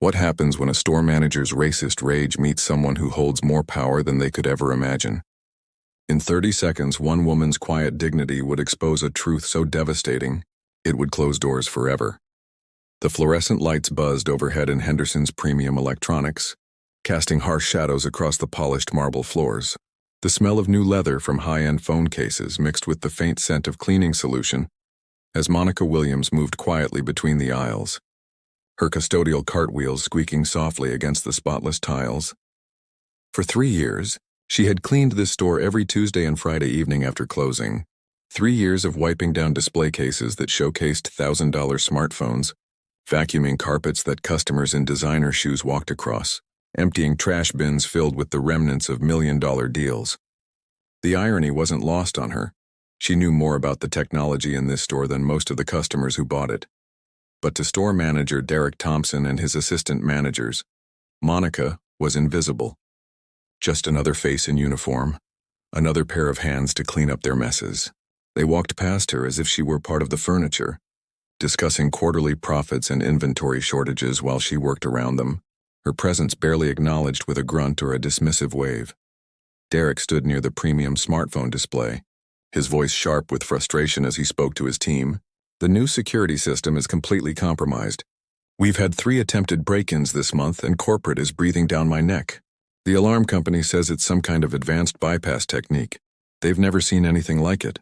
What happens when a store manager's racist rage meets someone who holds more power than they could ever imagine? In 30 seconds, one woman's quiet dignity would expose a truth so devastating, it would close doors forever. The fluorescent lights buzzed overhead in Henderson's premium electronics, casting harsh shadows across the polished marble floors. The smell of new leather from high-end phone cases mixed with the faint scent of cleaning solution as Monica Williams moved quietly between the aisles, her custodial cartwheels squeaking softly against the spotless tiles. For 3 years, she had cleaned this store every Tuesday and Friday evening after closing. 3 years of wiping down display cases that showcased $1,000 smartphones, vacuuming carpets that customers in designer shoes walked across, emptying trash bins filled with the remnants of million-dollar deals. The irony wasn't lost on her. She knew more about the technology in this store than most of the customers who bought it. But to store manager Derek Thompson and his assistant managers, Monica was invisible. Just another face in uniform, another pair of hands to clean up their messes. They walked past her as if she were part of the furniture, discussing quarterly profits and inventory shortages while she worked around them, her presence barely acknowledged with a grunt or a dismissive wave. Derek stood near the premium smartphone display, his voice sharp with frustration as he spoke to his team. The new security system is completely compromised. We've had 3 attempted break-ins this month and corporate is breathing down my neck. The alarm company says it's some kind of advanced bypass technique. They've never seen anything like it.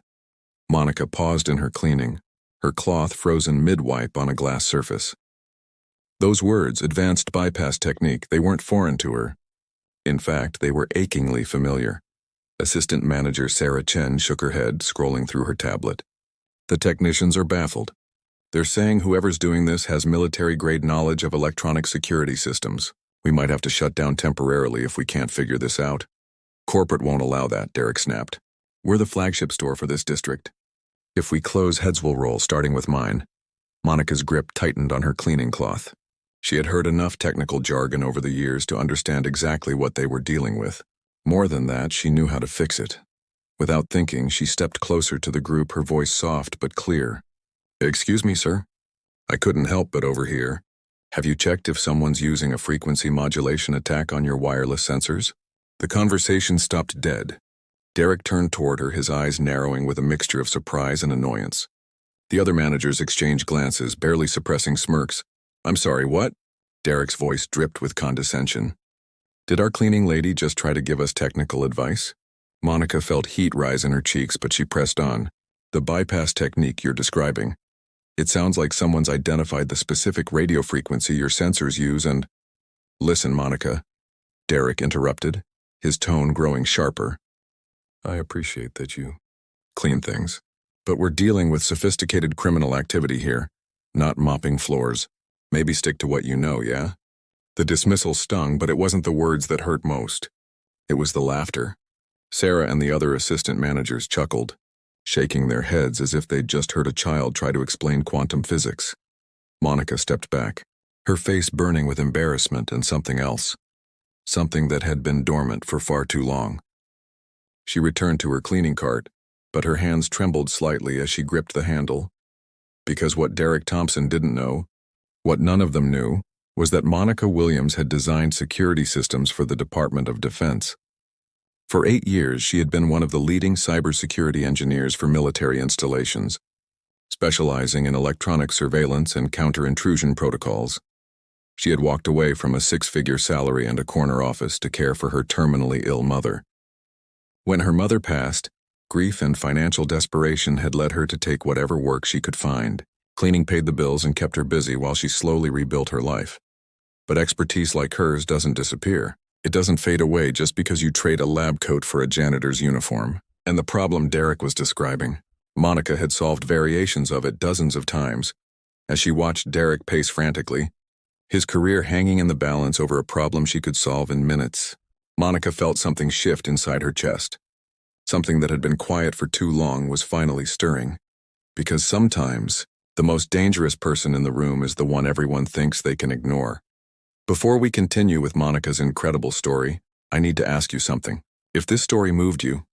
Monica paused in her cleaning, her cloth frozen mid-wipe on a glass surface. Those words, advanced bypass technique, they weren't foreign to her. In fact, they were achingly familiar. Assistant manager Sarah Chen shook her head, scrolling through her tablet. The technicians are baffled. They're saying whoever's doing this has military-grade knowledge of electronic security systems. We might have to shut down temporarily if we can't figure this out. Corporate won't allow that, Derek snapped. We're the flagship store for this district. If we close, heads will roll, starting with mine. Monica's grip tightened on her cleaning cloth. She had heard enough technical jargon over the years to understand exactly what they were dealing with. More than that, she knew how to fix it. Without thinking, she stepped closer to the group, her voice soft but clear. Excuse me, sir. I couldn't help but overhear. Have you checked if someone's using a frequency modulation attack on your wireless sensors? The conversation stopped dead. Derek turned toward her, his eyes narrowing with a mixture of surprise and annoyance. The other managers exchanged glances, barely suppressing smirks. I'm sorry, what? Derek's voice dripped with condescension. Did our cleaning lady just try to give us technical advice? Monica felt heat rise in her cheeks, but she pressed on. The bypass technique you're describing. It sounds like someone's identified the specific radio frequency your sensors use and… Listen, Monica, Derek interrupted, his tone growing sharper. I appreciate that you clean things, but we're dealing with sophisticated criminal activity here, not mopping floors. Maybe stick to what you know, yeah? The dismissal stung, but it wasn't the words that hurt most. It was the laughter. Sarah and the other assistant managers chuckled, shaking their heads as if they'd just heard a child try to explain quantum physics. Monica stepped back, her face burning with embarrassment and something else, something that had been dormant for far too long. She returned to her cleaning cart, but her hands trembled slightly as she gripped the handle. Because what Derek Thompson didn't know, what none of them knew, was that Monica Williams had designed security systems for the Department of Defense. For 8 years, she had been one of the leading cybersecurity engineers for military installations, specializing in electronic surveillance and counter-intrusion protocols. She had walked away from a 6-figure salary and a corner office to care for her terminally ill mother. When her mother passed, grief and financial desperation had led her to take whatever work she could find. Cleaning paid the bills and kept her busy while she slowly rebuilt her life. But expertise like hers doesn't disappear. It doesn't fade away just because you trade a lab coat for a janitor's uniform. And the problem Derek was describing, Monica had solved variations of it dozens of times. As she watched Derek pace frantically, his career hanging in the balance over a problem she could solve in minutes, Monica felt something shift inside her chest. Something that had been quiet for too long was finally stirring. Because sometimes, the most dangerous person in the room is the one everyone thinks they can ignore. Before we continue with Monica's incredible story, I need to ask you something. If this story moved you,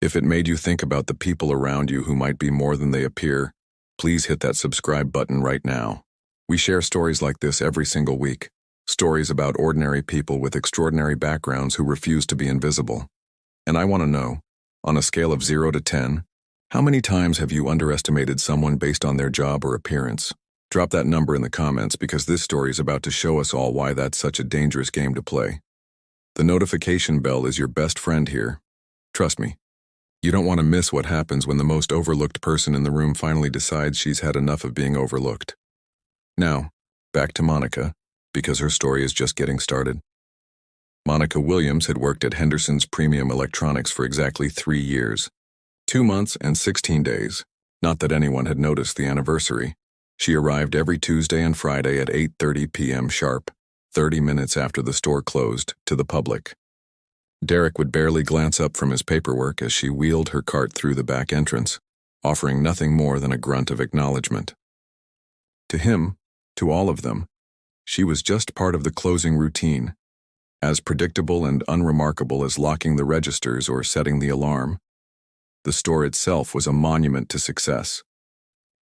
if it made you think about the people around you who might be more than they appear, please hit that subscribe button right now. We share stories like this every single week. Stories about ordinary people with extraordinary backgrounds who refuse to be invisible. And I want to know, on a scale of 0 to 10, how many times have you underestimated someone based on their job or appearance? Drop that number in the comments because this story is about to show us all why that's such a dangerous game to play. The notification bell is your best friend here. Trust me. You don't want to miss what happens when the most overlooked person in the room finally decides she's had enough of being overlooked. Now, back to Monica, because her story is just getting started. Monica Williams had worked at Henderson's Premium Electronics for exactly 3 years. 2 months and 16 days. Not that anyone had noticed the anniversary. She arrived every Tuesday and Friday at 8:30 p.m. sharp, 30 minutes after the store closed, to the public. Derek would barely glance up from his paperwork as she wheeled her cart through the back entrance, offering nothing more than a grunt of acknowledgement. To him, to all of them, she was just part of the closing routine, as predictable and unremarkable as locking the registers or setting the alarm. The store itself was a monument to success.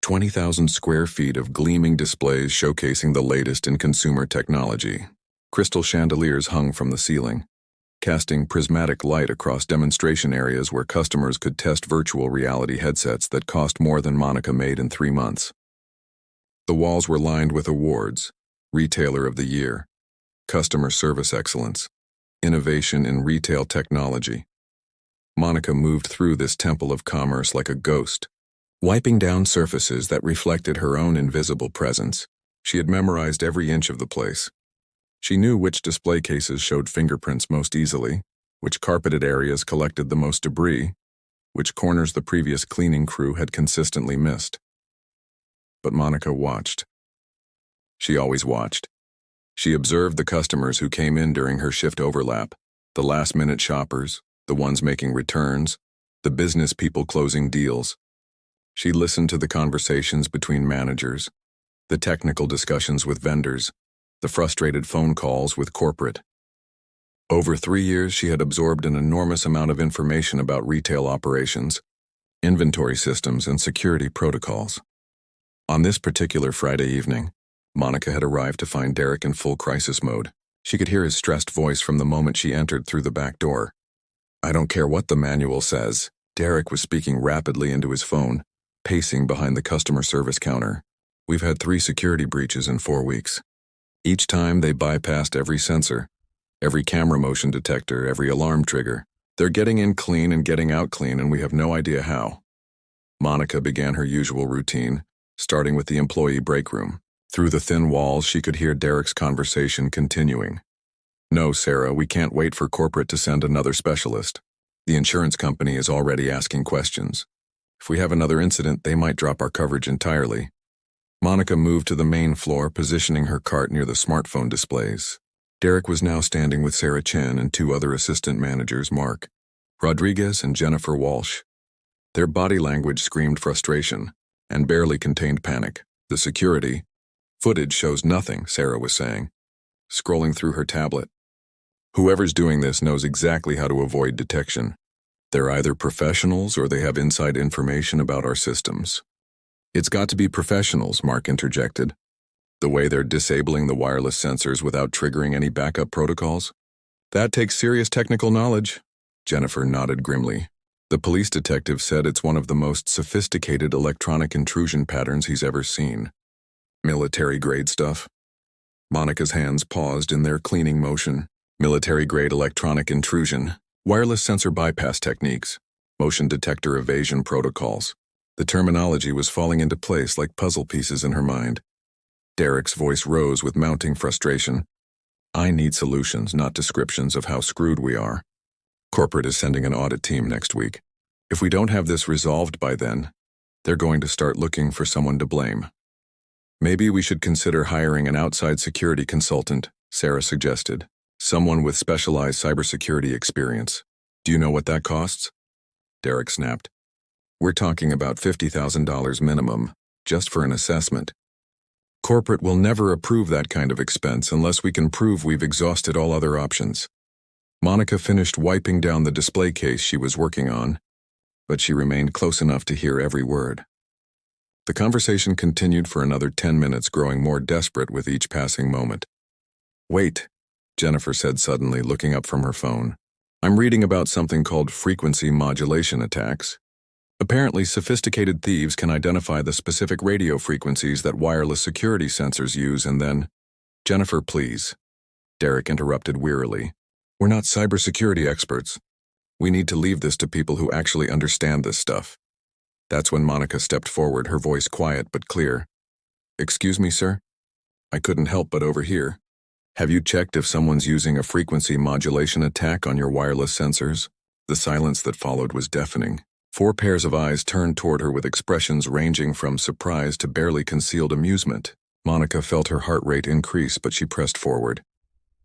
20,000 square feet of gleaming displays showcasing the latest in consumer technology. Crystal chandeliers hung from the ceiling, casting prismatic light across demonstration areas where customers could test virtual reality headsets that cost more than Monica made in 3 months. The walls were lined with awards: Retailer of the Year, Customer Service Excellence, Innovation in Retail Technology. Monica moved through this temple of commerce like a ghost, wiping down surfaces that reflected her own invisible presence. She had memorized every inch of the place. She knew which display cases showed fingerprints most easily, which carpeted areas collected the most debris, which corners the previous cleaning crew had consistently missed. But Monica watched. She always watched. She observed the customers who came in during her shift overlap, the last-minute shoppers, the ones making returns, the business people closing deals. She listened to the conversations between managers, the technical discussions with vendors, the frustrated phone calls with corporate. Over 3 years, she had absorbed an enormous amount of information about retail operations, inventory systems, and security protocols. On this particular Friday evening, Monica had arrived to find Derek in full crisis mode. She could hear his stressed voice from the moment she entered through the back door. "I don't care what the manual says." Derek was speaking rapidly into his phone, pacing behind the customer service counter. "We've had 3 security breaches in 4 weeks. Each time they bypassed every sensor, every camera motion detector, every alarm trigger. They're getting in clean and getting out clean, and we have no idea how." Monica began her usual routine, starting with the employee break room. Through the thin walls, she could hear Derek's conversation continuing. "No, Sarah, we can't wait for corporate to send another specialist. The insurance company is already asking questions. If we have another incident, they might drop our coverage entirely." Monica moved to the main floor, positioning her cart near the smartphone displays. Derek was now standing with Sarah Chen and 2 other assistant managers, Mark Rodriguez and Jennifer Walsh. Their body language screamed frustration and barely contained panic. "The security footage shows nothing," Sarah was saying, scrolling through her tablet. "Whoever's doing this knows exactly how to avoid detection. They're either professionals or they have inside information about our systems." "It's got to be professionals," Mark interjected. "The way they're disabling the wireless sensors without triggering any backup protocols? That takes serious technical knowledge." Jennifer nodded grimly. "The police detective said it's one of the most sophisticated electronic intrusion patterns he's ever seen." "Military-grade stuff?" Monica's hands paused in their cleaning motion. "Military-grade electronic intrusion, wireless sensor bypass techniques, motion detector evasion protocols." The terminology was falling into place like puzzle pieces in her mind. Derek's voice rose with mounting frustration. "I need solutions, not descriptions of how screwed we are. Corporate is sending an audit team next week. If we don't have this resolved by then, they're going to start looking for someone to blame." "Maybe we should consider hiring an outside security consultant," Sarah suggested. "Someone with specialized cybersecurity experience. Do you know what that costs?" Derek snapped. "We're talking about $50,000 minimum, just for an assessment. Corporate will never approve that kind of expense unless we can prove we've exhausted all other options." Monica finished wiping down the display case she was working on, but she remained close enough to hear every word. The conversation continued for another 10 minutes, growing more desperate with each passing moment. Wait, Jennifer said suddenly, looking up from her phone. I'm reading about something called frequency modulation attacks. Apparently, sophisticated thieves can identify the specific radio frequencies that wireless security sensors use and then… Jennifer, please. Derek interrupted wearily. We're not cybersecurity experts. We need to leave this to people who actually understand this stuff. That's when Monica stepped forward, her voice quiet but clear. Excuse me, sir? I couldn't help but overhear. Have you checked if someone's using a frequency modulation attack on your wireless sensors? The silence that followed was deafening. 4 pairs of eyes turned toward her with expressions ranging from surprise to barely concealed amusement. Monica felt her heart rate increase, but she pressed forward.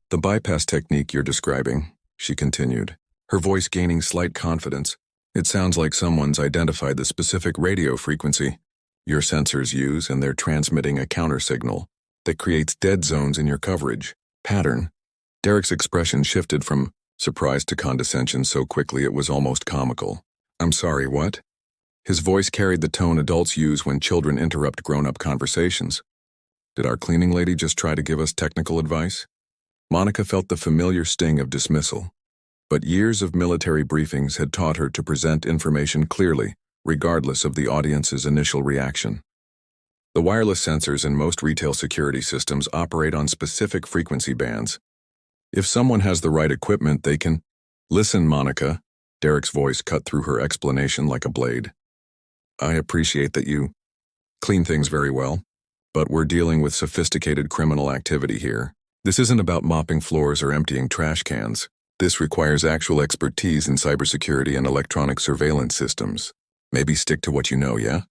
The bypass technique you're describing, she continued, her voice gaining slight confidence. It sounds like someone's identified the specific radio frequency your sensors use, and they're transmitting a countersignal that creates dead zones in your coverage pattern. Derek's expression shifted from surprise to condescension so quickly it was almost comical. I'm sorry, what? His voice carried the tone adults use when children interrupt grown-up conversations. Did our cleaning lady just try to give us technical advice? Monica felt the familiar sting of dismissal. But years of military briefings had taught her to present information clearly, regardless of the audience's initial reaction. The wireless sensors in most retail security systems operate on specific frequency bands. If someone has the right equipment, they can… Listen, Monica. Derek's voice cut through her explanation like a blade. I appreciate that you clean things very well, but we're dealing with sophisticated criminal activity here. This isn't about mopping floors or emptying trash cans. This requires actual expertise in cybersecurity and electronic surveillance systems. Maybe stick to what you know, yeah?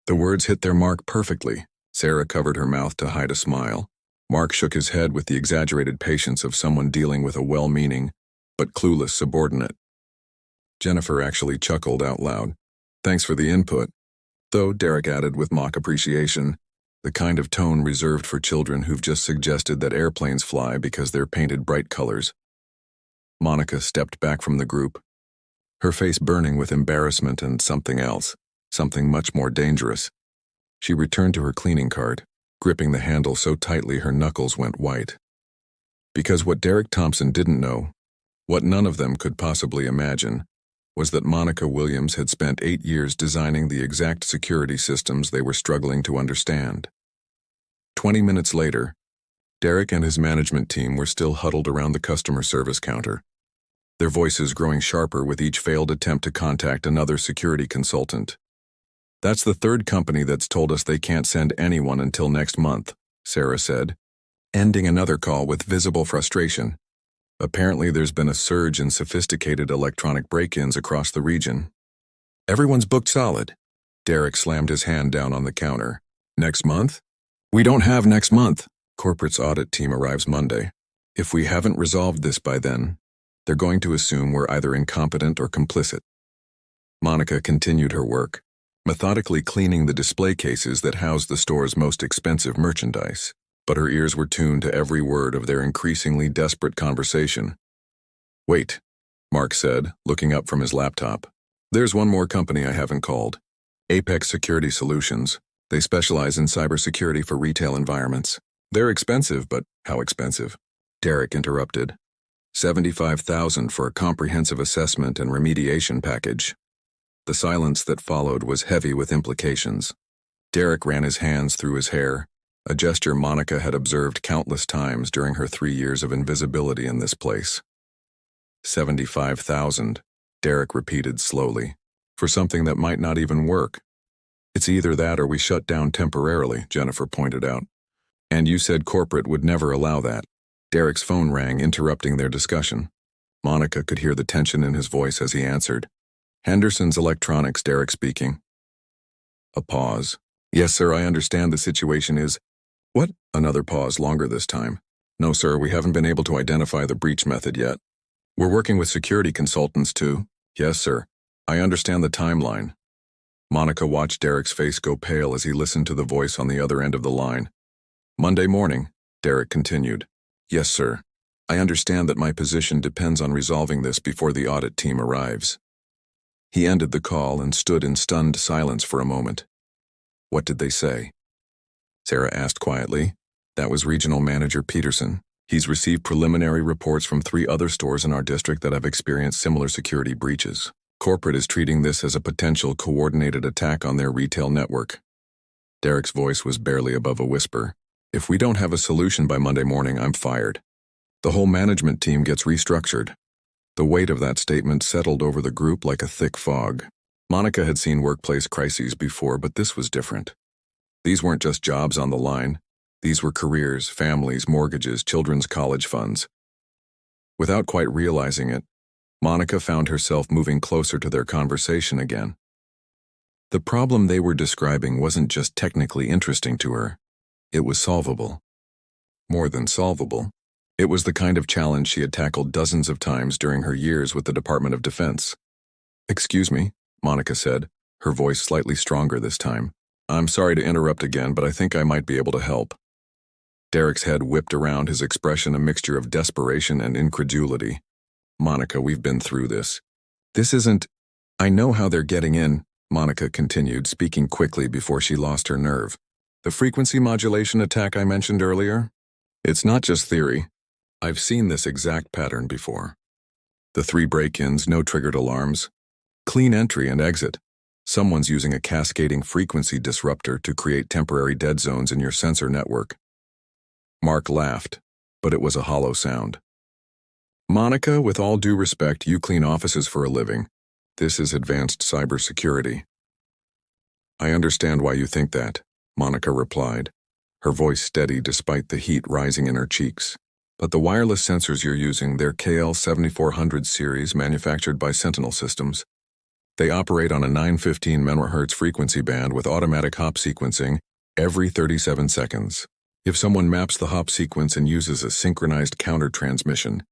The words hit their mark perfectly. Sarah covered her mouth to hide a smile. Mark shook his head with the exaggerated patience of someone dealing with a well-meaning but clueless subordinate. Jennifer actually chuckled out loud. Thanks for the input. Though, Derek added with mock appreciation, the kind of tone reserved for children who've just suggested that airplanes fly because they're painted bright colors. Monica stepped back from the group, her face burning with embarrassment and something else, something much more dangerous. She returned to her cleaning cart, gripping the handle so tightly her knuckles went white. Because what Derek Thompson didn't know, what none of them could possibly imagine, was that Monica Williams had spent 8 years designing the exact security systems they were struggling to understand. 20 minutes later, Derek and his management team were still huddled around the customer service counter, their voices growing sharper with each failed attempt to contact another security consultant. That's the 3rd company that's told us they can't send anyone until next month, Sarah said, ending another call with visible frustration. Apparently there's been a surge in sophisticated electronic break-ins across the region. Everyone's booked solid. Derek slammed his hand down on the counter. Next month? We don't have next month. Corporate's audit team arrives Monday. If we haven't resolved this by then, they're going to assume we're either incompetent or complicit. Monica continued her work, methodically cleaning the display cases that housed the store's most expensive merchandise, but her ears were tuned to every word of their increasingly desperate conversation. Wait, Mark said, looking up from his laptop. There's one more company I haven't called. Apex Security Solutions. They specialize in cybersecurity for retail environments. They're expensive, but how expensive? Derek interrupted. $75,000 for a comprehensive assessment and remediation package. The silence that followed was heavy with implications. Derek ran his hands through his hair, a gesture Monica had observed countless times during her 3 years of invisibility in this place. 75,000, Derek repeated slowly, for something that might not even work. It's either that or we shut down temporarily, Jennifer pointed out. And you said corporate would never allow that. Derek's phone rang, interrupting their discussion. Monica could hear the tension in his voice as he answered. Henderson's Electronics, Derek speaking. A pause. Yes, sir, I understand the situation is… What? Another pause, longer this time. No, sir, we haven't been able to identify the breach method yet. We're working with security consultants too. Yes, sir. I understand the timeline. Monica watched Derek's face go pale as he listened to the voice on the other end of the line. Monday morning, Derek continued. Yes, sir. I understand that my position depends on resolving this before the audit team arrives. He ended the call and stood in stunned silence for a moment. What did they say? Sarah asked quietly. That was Regional Manager Peterson. He's received preliminary reports from 3 other stores in our district that have experienced similar security breaches. Corporate is treating this as a potential coordinated attack on their retail network. Derek's voice was barely above a whisper. If we don't have a solution by Monday morning, I'm fired. The whole management team gets restructured. The weight of that statement settled over the group like a thick fog. Monica had seen workplace crises before, but this was different. These weren't just jobs on the line. These were careers, families, mortgages, children's college funds. Without quite realizing it, Monica found herself moving closer to their conversation again. The problem they were describing wasn't just technically interesting to her. It was solvable. More than solvable. It was the kind of challenge she had tackled dozens of times during her years with the Department of Defense. "Excuse me," Monica said, her voice slightly stronger this time. "I'm sorry to interrupt again, but I think I might be able to help." Derek's head whipped around, his expression a mixture of desperation and incredulity. "Monica, we've been through this. This isn't—" "I know how they're getting in," Monica continued, speaking quickly before she lost her nerve. "The frequency modulation attack I mentioned earlier? It's not just theory. I've seen this exact pattern before. The 3 break-ins, no triggered alarms. Clean entry and exit. Someone's using a cascading frequency disruptor to create temporary dead zones in your sensor network." Mark laughed, but it was a hollow sound. "Monica, with all due respect, you clean offices for a living. This is advanced cybersecurity." "I understand why you think that," Monica replied, her voice steady despite the heat rising in her cheeks. "But the wireless sensors you're using, they're KL7400 series manufactured by Sentinel Systems. They operate on a 915 MHz frequency band with automatic hop sequencing every 37 seconds. If someone maps the hop sequence and uses a synchronized counter-transmission,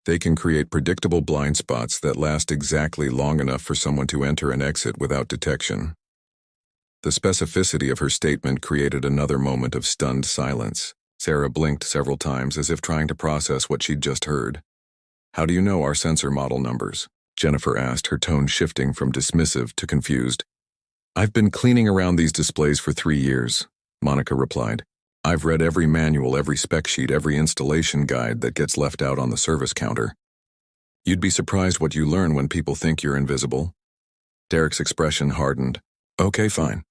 they can create predictable blind spots that last exactly long enough for someone to enter and exit without detection." The specificity of her statement created another moment of stunned silence. Sarah blinked several times as if trying to process what she'd just heard. "How do you know our sensor model numbers?" Jennifer asked, her tone shifting from dismissive to confused. "I've been cleaning around these displays for 3 years," Monica replied. "I've read every manual, every spec sheet, every installation guide that gets left out on the service counter. You'd be surprised what you learn when people think you're invisible." Derek's expression hardened. "Okay, fine.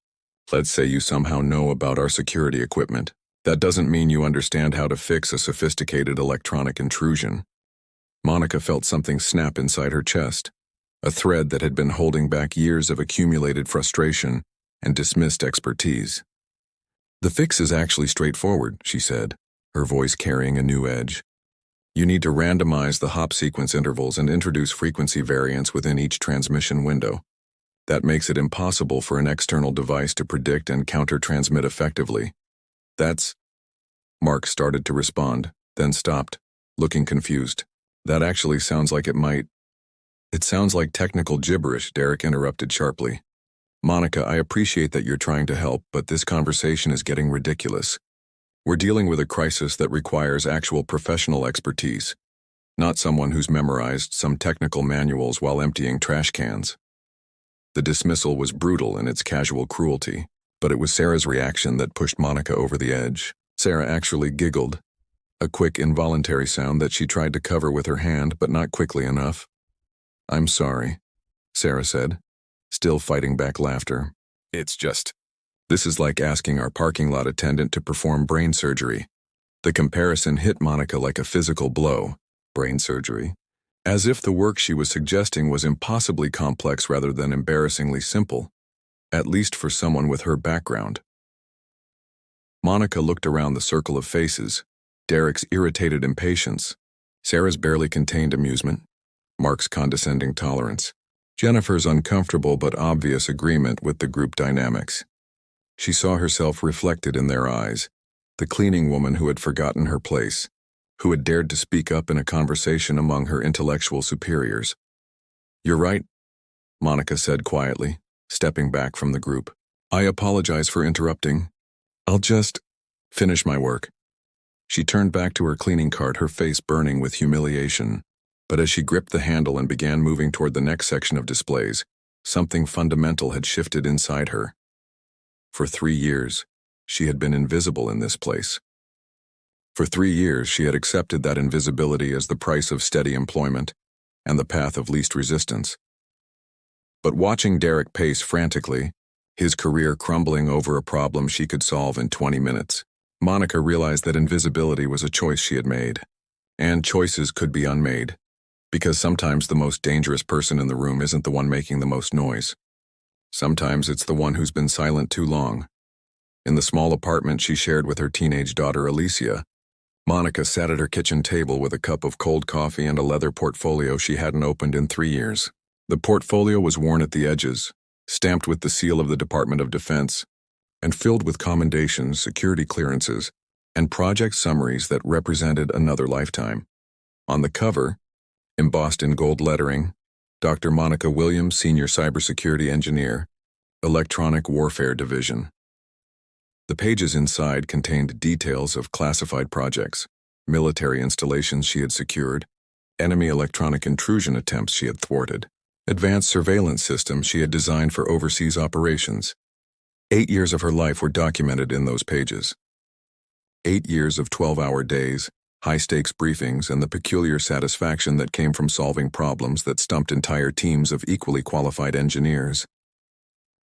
Let's say you somehow know about our security equipment. That doesn't mean you understand how to fix a sophisticated electronic intrusion." Monica felt something snap inside her chest, a thread that had been holding back years of accumulated frustration and dismissed expertise. "The fix is actually straightforward," she said, her voice carrying a new edge. "You need to randomize the hop sequence intervals and introduce frequency variance within each transmission window. That makes it impossible for an external device to predict and counter-transmit effectively. That's—" Mark started to respond, then stopped, looking confused. "That actually sounds like it might—" "It sounds like technical gibberish," Derek interrupted sharply. "Monica, I appreciate that you're trying to help, but this conversation is getting ridiculous. We're dealing with a crisis that requires actual professional expertise, not someone who's memorized some technical manuals while emptying trash cans." The dismissal was brutal in its casual cruelty, but it was Sarah's reaction that pushed Monica over the edge. Sarah actually giggled, a quick involuntary sound that she tried to cover with her hand, but not quickly enough. "I'm sorry," Sarah said, still fighting back laughter. "It's just, this is like asking our parking lot attendant to perform brain surgery." The comparison hit Monica like a physical blow. Brain surgery? As if the work she was suggesting was impossibly complex rather than embarrassingly simple, at least for someone with her background. Monica looked around the circle of faces, Derek's irritated impatience, Sarah's barely contained amusement, Mark's condescending tolerance, Jennifer's uncomfortable but obvious agreement with the group dynamics. She saw herself reflected in their eyes, the cleaning woman who had forgotten her place, who had dared to speak up in a conversation among her intellectual superiors. "You're right," Monica said quietly, stepping back from the group. "I apologize for interrupting. I'll just finish my work." She turned back to her cleaning cart, her face burning with humiliation. But as she gripped the handle and began moving toward the next section of displays, something fundamental had shifted inside her. For 3 years, she had been invisible in this place. For 3 years, she had accepted that invisibility as the price of steady employment and the path of least resistance. But watching Derek pace frantically, his career crumbling over a problem she could solve in 20 minutes, Monica realized that invisibility was a choice she had made. And choices could be unmade, because sometimes the most dangerous person in the room isn't the one making the most noise. Sometimes it's the one who's been silent too long. In the small apartment she shared with her teenage daughter Alicia, Monica sat at her kitchen table with a cup of cold coffee and a leather portfolio she hadn't opened in 3 years. The portfolio was worn at the edges, stamped with the seal of the Department of Defense, and filled with commendations, security clearances, and project summaries that represented another lifetime. On the cover, embossed in gold lettering, Dr. Monica Williams, Senior Cybersecurity Engineer, Electronic Warfare Division. The pages inside contained details of classified projects, military installations she had secured, enemy electronic intrusion attempts she had thwarted, advanced surveillance systems she had designed for overseas operations. 8 years of her life were documented in those pages. 8 years of 12-hour days, high-stakes briefings, and the peculiar satisfaction that came from solving problems that stumped entire teams of equally qualified engineers.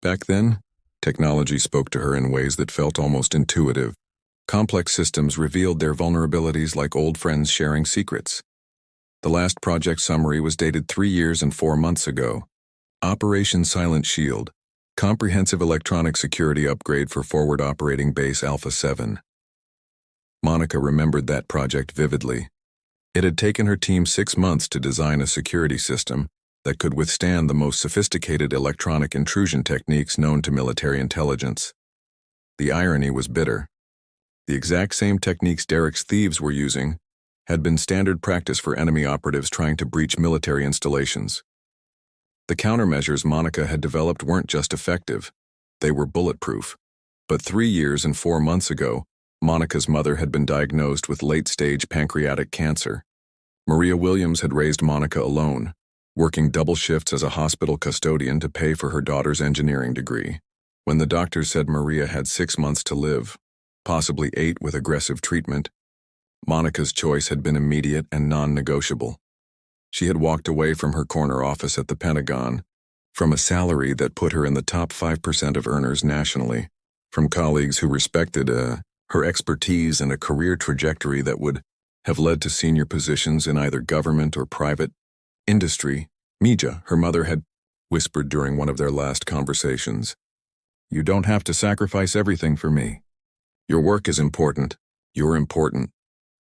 Back then, technology spoke to her in ways that felt almost intuitive. Complex systems revealed their vulnerabilities like old friends sharing secrets. The last project summary was dated 3 years and 4 months ago. Operation Silent Shield, comprehensive electronic security upgrade for forward operating base Alpha 7. Monica remembered that project vividly. It had taken her team 6 months to design a security system that could withstand the most sophisticated electronic intrusion techniques known to military intelligence. The irony was bitter. The exact same techniques Derek's thieves were using had been standard practice for enemy operatives trying to breach military installations. The countermeasures Monica had developed weren't just effective, they were bulletproof. But 3 years and 4 months ago, Monica's mother had been diagnosed with late-stage pancreatic cancer. Maria Williams had raised Monica alone, working double shifts as a hospital custodian to pay for her daughter's engineering degree. When the doctors said Maria had 6 months to live, possibly 8 with aggressive treatment, Monica's choice had been immediate and non-negotiable. She had walked away from her corner office at the Pentagon, from a salary that put her in the top 5% of earners nationally, from colleagues who respected her expertise and a career trajectory that would have led to senior positions in either government or private industry. Mija, her mother, had whispered during one of their last conversations, "You don't have to sacrifice everything for me. Your work is important. You're important."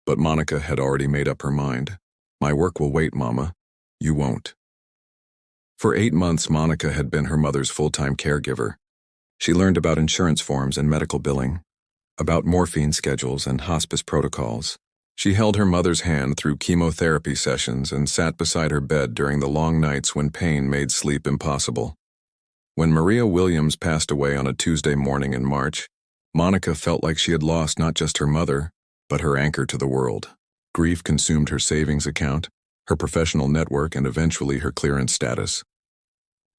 But Monica had already made up her mind. "My work will wait, Mama. You won't." For 8 months, Monica had been her mother's full-time caregiver. She learned about insurance forms and medical billing, about morphine schedules and hospice protocols. She held her mother's hand through chemotherapy sessions and sat beside her bed during the long nights when pain made sleep impossible. When Maria Williams passed away on a Tuesday morning in March, Monica felt like she had lost not just her mother, but her anchor to the world. Grief consumed her savings account, her professional network, and eventually her clearance status.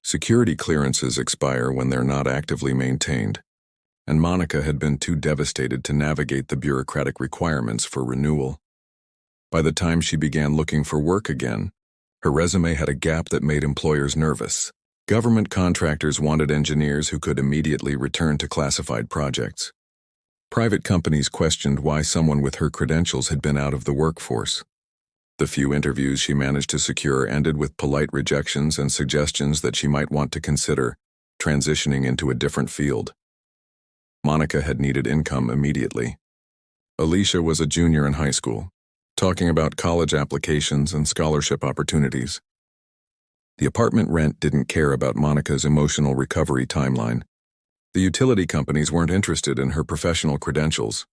Security clearances expire when they're not actively maintained, and Monica had been too devastated to navigate the bureaucratic requirements for renewal. By the time she began looking for work again, her resume had a gap that made employers nervous. Government contractors wanted engineers who could immediately return to classified projects. Private companies questioned why someone with her credentials had been out of the workforce. The few interviews she managed to secure ended with polite rejections and suggestions that she might want to consider transitioning into a different field. Monica had needed income immediately. Alicia was a junior in high school, talking about college applications and scholarship opportunities. The apartment rent didn't care about Monica's emotional recovery timeline. The utility companies weren't interested in her professional credentials.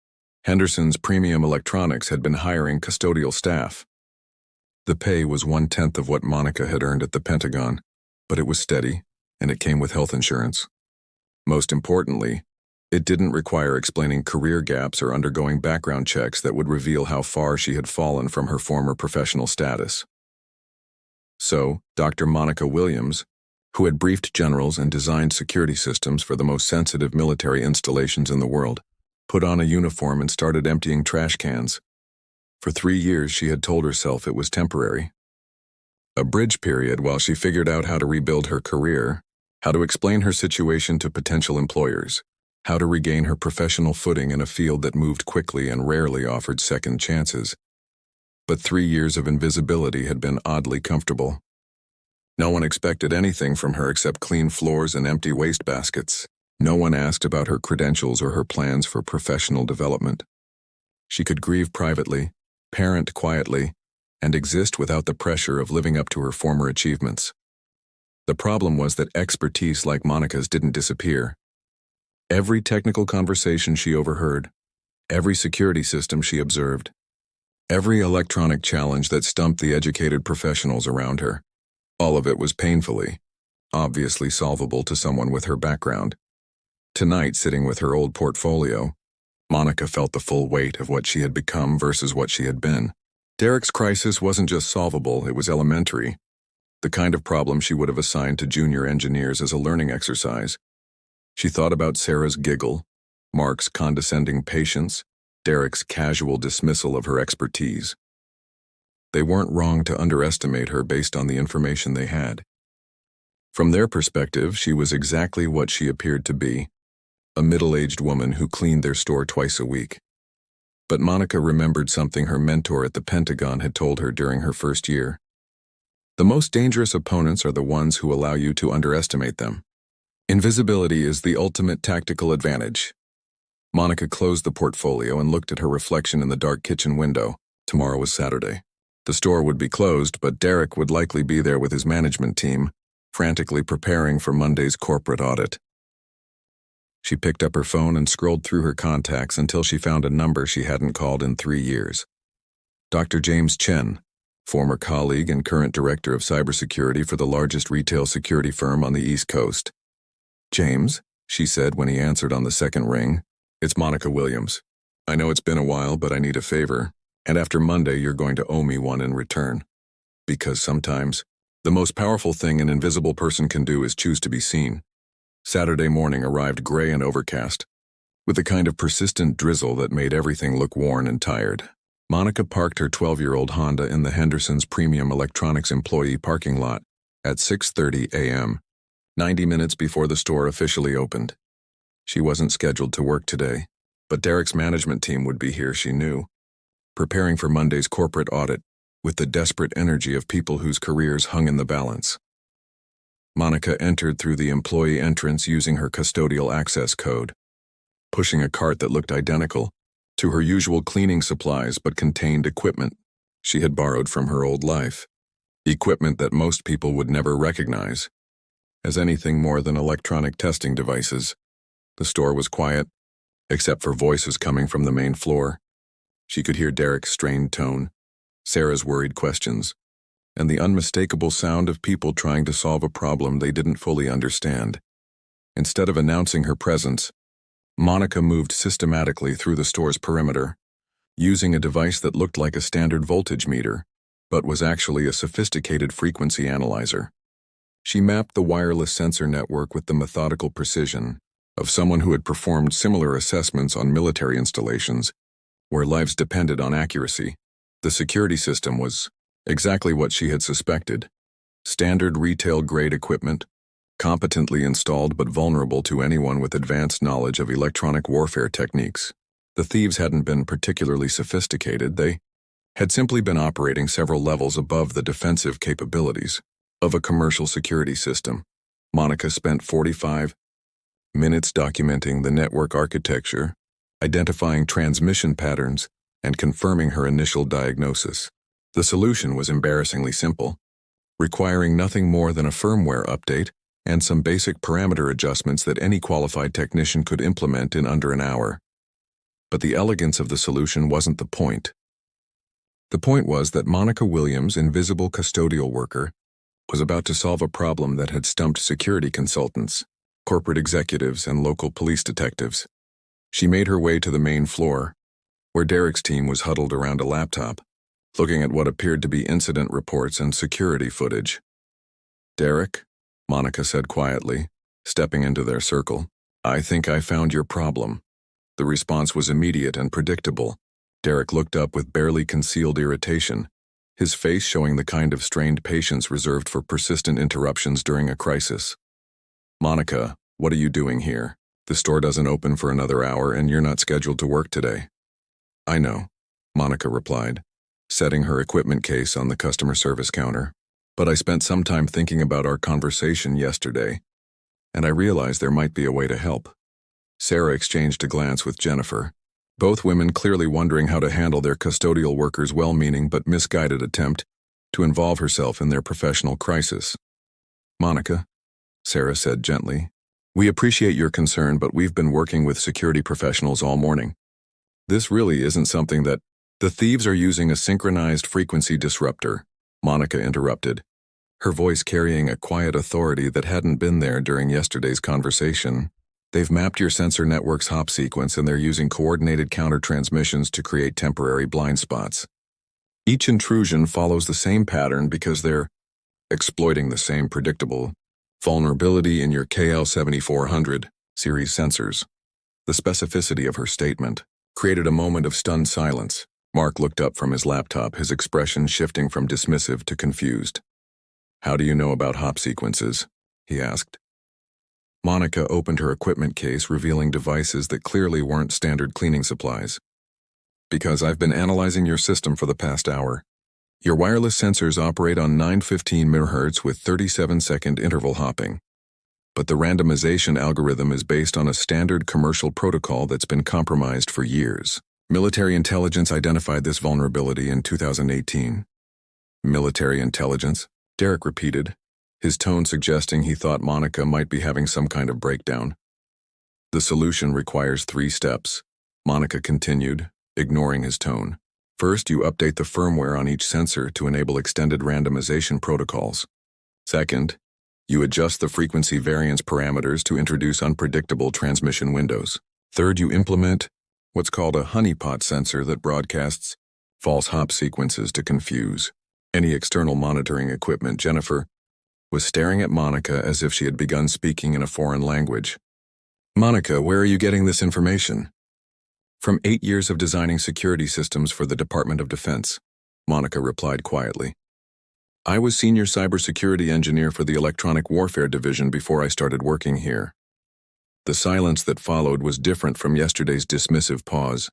Henderson's Premium Electronics had been hiring custodial staff. The pay was 1/10 of what Monica had earned at the Pentagon, but it was steady, and it came with health insurance. Most importantly, it didn't require explaining career gaps or undergoing background checks that would reveal how far she had fallen from her former professional status. So, Dr. Monica Williams, who had briefed generals and designed security systems for the most sensitive military installations in the world, put on a uniform and started emptying trash cans, For 3 years, she had told herself it was temporary. A bridge period while she figured out how to rebuild her career, how to explain her situation to potential employers, how to regain her professional footing in a field that moved quickly and rarely offered second chances. But 3 years of invisibility had been oddly comfortable. No one expected anything from her except clean floors and empty wastebaskets. No one asked about her credentials or her plans for professional development. She could grieve privately, parent quietly, and exist without the pressure of living up to her former achievements. The problem was that expertise like Monica's didn't disappear. Every technical conversation she overheard, every security system she observed, every electronic challenge that stumped the educated professionals around her, all of it was painfully, obviously solvable to someone with her background. Tonight, sitting with her old portfolio, Monica felt the full weight of what she had become versus what she had been. Derek's crisis wasn't just solvable, it was elementary. The kind of problem she would have assigned to junior engineers as a learning exercise. She thought about Sarah's giggle, Mark's condescending patience, Derek's casual dismissal of her expertise. They weren't wrong to underestimate her based on the information they had. From their perspective, she was exactly what she appeared to be, a middle-aged woman who cleaned their store twice a week. But Monica remembered something her mentor at the Pentagon had told her during her first year. The most dangerous opponents are the ones who allow you to underestimate them. Invisibility is the ultimate tactical advantage. Monica closed the portfolio and looked at her reflection in the dark kitchen window. Tomorrow was Saturday. The store would be closed, but Derek would likely be there with his management team, frantically preparing for Monday's corporate audit. She picked up her phone and scrolled through her contacts until she found a number she hadn't called in 3 years. Dr. James Chen, former colleague and current director of cybersecurity for the largest retail security firm on the East Coast. "James," she said when he answered on the second ring, "it's Monica Williams. I know it's been a while, but I need a favor, and after Monday you're going to owe me one in return. Because sometimes, the most powerful thing an invisible person can do is choose to be seen." Saturday morning arrived gray and overcast, with a kind of persistent drizzle that made everything look worn and tired. Monica parked her 12-year-old Honda in the Henderson's premium electronics employee parking lot at 6:30 a.m., 90 minutes before the store officially opened. She wasn't scheduled to work today, but Derek's management team would be here, she knew, preparing for Monday's corporate audit with the desperate energy of people whose careers hung in the balance. Monica entered through the employee entrance using her custodial access code, pushing a cart that looked identical to her usual cleaning supplies but contained equipment she had borrowed from her old life, equipment that most people would never recognize as anything more than electronic testing devices. The store was quiet, except for voices coming from the main floor. She could hear Derek's strained tone, Sarah's worried questions, and the unmistakable sound of people trying to solve a problem they didn't fully understand. Instead of announcing her presence, Monica moved systematically through the store's perimeter, using a device that looked like a standard voltage meter, but was actually a sophisticated frequency analyzer. She mapped the wireless sensor network with the methodical precision of someone who had performed similar assessments on military installations, where lives depended on accuracy. The security system was exactly what she had suspected: standard retail-grade equipment, competently installed but vulnerable to anyone with advanced knowledge of electronic warfare techniques. The thieves hadn't been particularly sophisticated, they had simply been operating several levels above the defensive capabilities of a commercial security system. Monica spent 45 minutes documenting the network architecture, identifying transmission patterns, and confirming her initial diagnosis. The solution was embarrassingly simple, requiring nothing more than a firmware update and some basic parameter adjustments that any qualified technician could implement in under an hour. But the elegance of the solution wasn't the point. The point was that Monica Williams, invisible custodial worker, was about to solve a problem that had stumped security consultants, corporate executives, and local police detectives. She made her way to the main floor, where Derek's team was huddled around a laptop, looking at what appeared to be incident reports and security footage. "Derek," Monica said quietly, stepping into their circle, "I think I found your problem." The response was immediate and predictable. Derek looked up with barely concealed irritation, his face showing the kind of strained patience reserved for persistent interruptions during a crisis. Monica, what are you doing here? The store doesn't open for another hour and you're not scheduled to work today. I know, Monica replied, setting her equipment case on the customer service counter. But I spent some time thinking about our conversation yesterday, and I realized there might be a way to help. Sarah exchanged a glance with Jennifer, both women clearly wondering how to handle their custodial worker's well-meaning but misguided attempt to involve herself in their professional crisis. Monica, Sarah said gently, we appreciate your concern, but we've been working with security professionals all morning. This really isn't something that the thieves are using a synchronized frequency disruptor, Monica interrupted, her voice carrying a quiet authority that hadn't been there during yesterday's conversation. They've mapped your sensor network's hop sequence and they're using coordinated counter-transmissions to create temporary blind spots. Each intrusion follows the same pattern because they're exploiting the same predictable vulnerability in your KL7400 series sensors. The specificity of her statement created a moment of stunned silence. Mark looked up from his laptop, his expression shifting from dismissive to confused. How do you know about hop sequences? He asked. Monica opened her equipment case, revealing devices that clearly weren't standard cleaning supplies. Because I've been analyzing your system for the past hour. Your wireless sensors operate on 915 MHz with 37-second interval hopping. But the randomization algorithm is based on a standard commercial protocol that's been compromised for years. Military intelligence identified this vulnerability in 2018. Military intelligence? Derek repeated, his tone suggesting he thought Monica might be having some kind of breakdown. The solution requires 3 steps, Monica continued, ignoring his tone. First, you update the firmware on each sensor to enable extended randomization protocols. Second, you adjust the frequency variance parameters to introduce unpredictable transmission windows. Third, you implement what's called a honeypot sensor that broadcasts false hop sequences to confuse any external monitoring equipment. Jennifer was staring at Monica as if she had begun speaking in a foreign language. Monica, where are you getting this information? From 8 years of designing security systems for the Department of Defense, Monica replied quietly. I was senior cybersecurity engineer for the Electronic Warfare Division before I started working here. The silence that followed was different from yesterday's dismissive pause.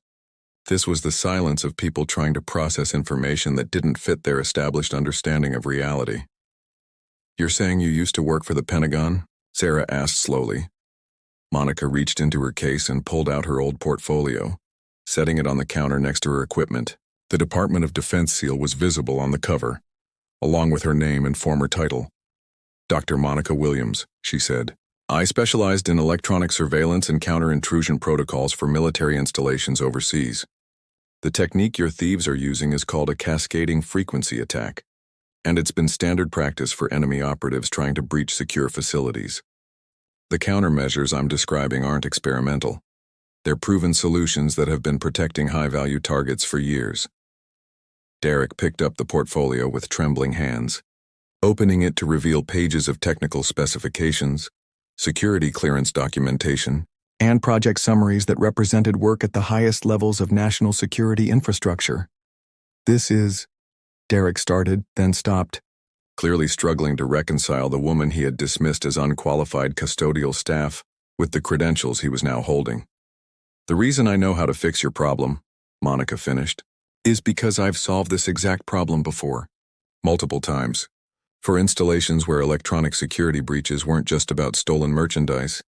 This was the silence of people trying to process information that didn't fit their established understanding of reality. You're saying you used to work for the Pentagon? Sarah asked slowly. Monica reached into her case and pulled out her old portfolio, setting it on the counter next to her equipment. The Department of Defense seal was visible on the cover, along with her name and former title. Dr. Monica Williams, she said. I specialized in electronic surveillance and counter-intrusion protocols for military installations overseas. The technique your thieves are using is called a cascading frequency attack, and it's been standard practice for enemy operatives trying to breach secure facilities. The countermeasures I'm describing aren't experimental. They're proven solutions that have been protecting high-value targets for years. Derek picked up the portfolio with trembling hands, opening it to reveal pages of technical specifications, security clearance documentation, and project summaries that represented work at the highest levels of national security infrastructure. This is, Derek started, then stopped, clearly struggling to reconcile the woman he had dismissed as unqualified custodial staff with the credentials he was now holding. The reason I know how to fix your problem, Monica finished, is because I've solved this exact problem before, multiple times. For installations where electronic security breaches weren't just about stolen merchandise,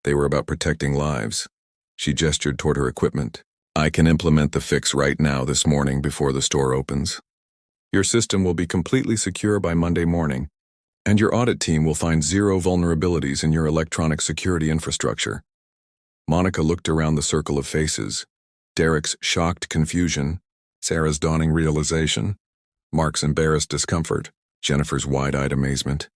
they were about protecting lives. She gestured toward her equipment. I can implement the fix right now this morning before the store opens. Your system will be completely secure by Monday morning, and your audit team will find 0 vulnerabilities in your electronic security infrastructure. Monica looked around the circle of faces. Derek's shocked confusion, Sarah's dawning realization, Mark's embarrassed discomfort, Jennifer's wide-eyed amazement.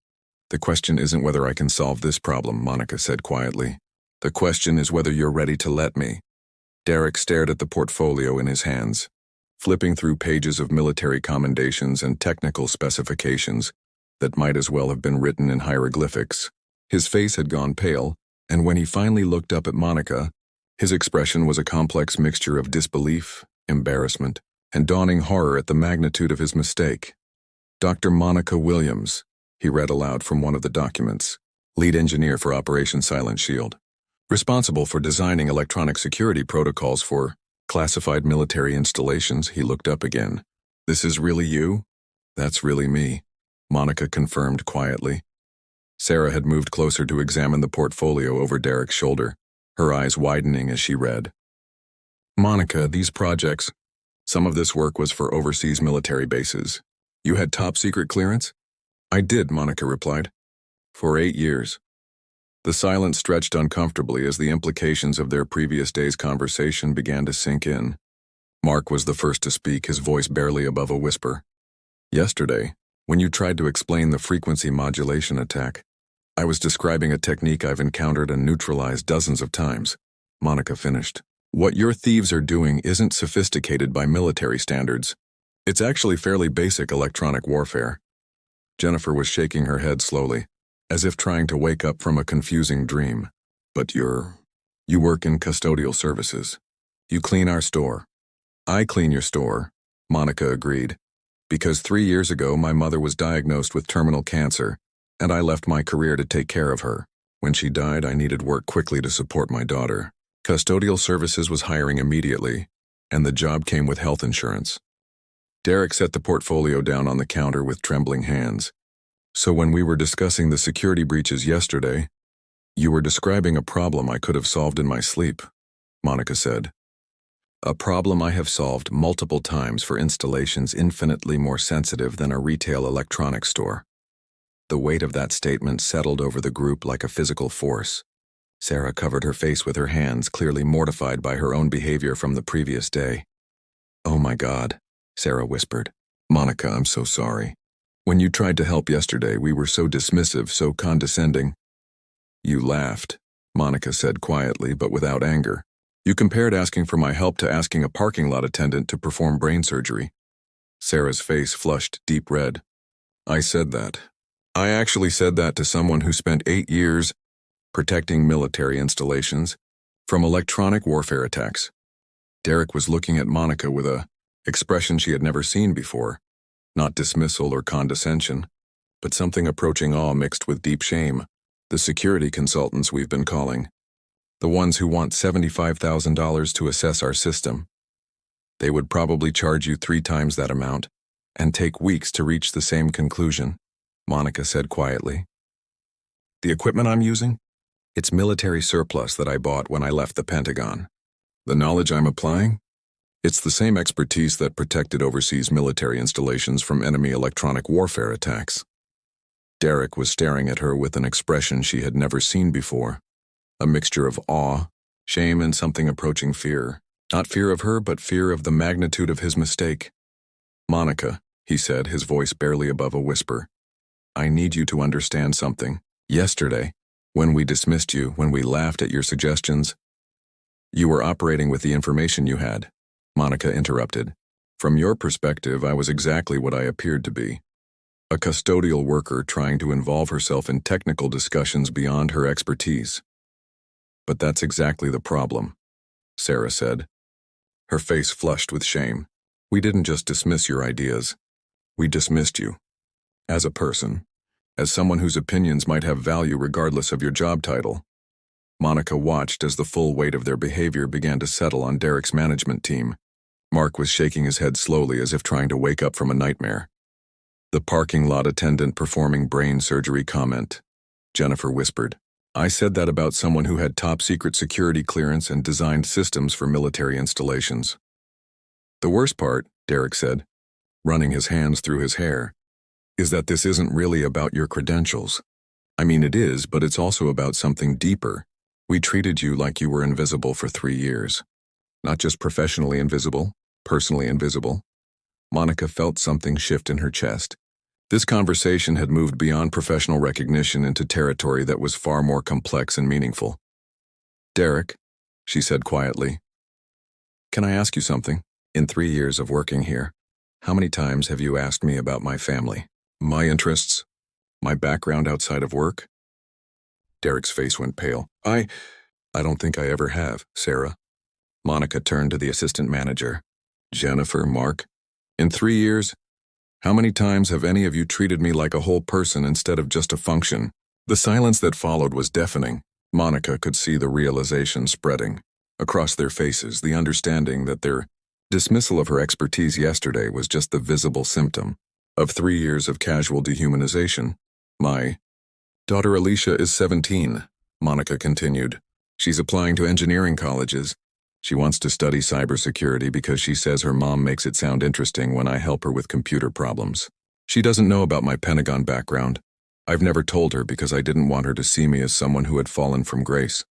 The question isn't whether I can solve this problem, Monica said quietly. The question is whether you're ready to let me. Derek stared at the portfolio in his hands, flipping through pages of military commendations and technical specifications that might as well have been written in hieroglyphics. His face had gone pale, and when he finally looked up at Monica, his expression was a complex mixture of disbelief embarrassment, and dawning horror at the magnitude of his mistake. Dr. Monica Williams, he read aloud from one of the documents, lead engineer for Operation Silent Shield, responsible for designing electronic security protocols for classified military installations. He looked up again. "This is really you?" "That's really me," Monica confirmed quietly. Sarah had moved closer to examine the portfolio over Derek's shoulder, her eyes widening as she read. "Monica, these projects, some of this work was for overseas military bases. You had top-secret clearance?" "I did," Monica replied. "For 8 years." The silence stretched uncomfortably as the implications of their previous day's conversation began to sink in. Mark was the first to speak, his voice barely above a whisper. "Yesterday, when you tried to explain the frequency modulation attack, I was describing a technique I've encountered and neutralized dozens of times," Monica finished. "What your thieves are doing isn't sophisticated by military standards. It's actually fairly basic electronic warfare." Jennifer was shaking her head slowly, as if trying to wake up from a confusing dream. "But you work in custodial services. You clean our store." "I clean your store," Monica agreed, "because 3 years ago my mother was diagnosed with terminal cancer, and I left my career to take care of her. When she died, I needed work quickly to support my daughter. Custodial services was hiring immediately, and the job came with health insurance." Derek set the portfolio down on the counter with trembling hands. "So when we were discussing the security breaches yesterday, you were describing a problem I could have solved in my sleep," Monica said. "A problem I have solved multiple times for installations infinitely more sensitive than a retail electronics store." The weight of that statement settled over the group like a physical force. Sarah covered her face with her hands, clearly mortified by her own behavior from the previous day. "Oh my God," Sarah whispered. "Monica, I'm so sorry. When you tried to help yesterday, we were so dismissive, so condescending." "You laughed," Monica said quietly but without anger. "You compared asking for my help to asking a parking lot attendant to perform brain surgery." Sarah's face flushed deep red. "I said that. I actually said that to someone who spent 8 years protecting military installations from electronic warfare attacks." Derek was looking at Monica with a expression she had never seen before. Not dismissal or condescension, but something approaching awe mixed with deep shame. "The security consultants we've been calling. The ones who want $75,000 to assess our system. They would probably charge you 3 times that amount, and take weeks to reach the same conclusion," Monica said quietly. "The equipment I'm using? It's military surplus that I bought when I left the Pentagon. The knowledge I'm applying? It's the same expertise that protected overseas military installations from enemy electronic warfare attacks." Derek was staring at her with an expression she had never seen before. A mixture of awe, shame, and something approaching fear. Not fear of her, but fear of the magnitude of his mistake. "Monica," he said, his voice barely above a whisper, "I need you to understand something. Yesterday, when we dismissed you, when we laughed at your suggestions, you were operating with the information you had," Monica interrupted. "From your perspective, I was exactly what I appeared to be. A custodial worker trying to involve herself in technical discussions beyond her expertise." "But that's exactly the problem," Sarah said. Her face flushed with shame. "We didn't just dismiss your ideas. We dismissed you. As a person. As someone whose opinions might have value regardless of your job title." Monica watched as the full weight of their behavior began to settle on Derek's management team. Mark was shaking his head slowly as if trying to wake up from a nightmare. "The parking lot attendant performing brain surgery comment," Jennifer whispered. "I said that about someone who had top-secret security clearance and designed systems for military installations." "The worst part," Derek said, running his hands through his hair, "is that this isn't really about your credentials. I mean, it is, but it's also about something deeper. We treated you like you were invisible for 3 years. Not just professionally invisible, personally invisible." Monica felt something shift in her chest. This conversation had moved beyond professional recognition into territory that was far more complex and meaningful. "Derek," she said quietly, "can I ask you something? In 3 years of working here, how many times have you asked me about my family, my interests, my background outside of work?" Derek's face went pale. I don't think I ever have, Sarah." Monica turned to the assistant manager. Jennifer, Mark. In 3 years, how many times have any of you treated me like a whole person instead of just a function? The silence that followed was deafening. Monica could see the realization spreading across their faces, the understanding that their dismissal of her expertise yesterday was just the visible symptom of 3 years of casual dehumanization. My daughter Alicia is 17, Monica continued. She's applying to engineering colleges. She wants to study cybersecurity because she says her mom makes it sound interesting when I help her with computer problems. She doesn't know about my Pentagon background. I've never told her because I didn't want her to see me as someone who had fallen from grace.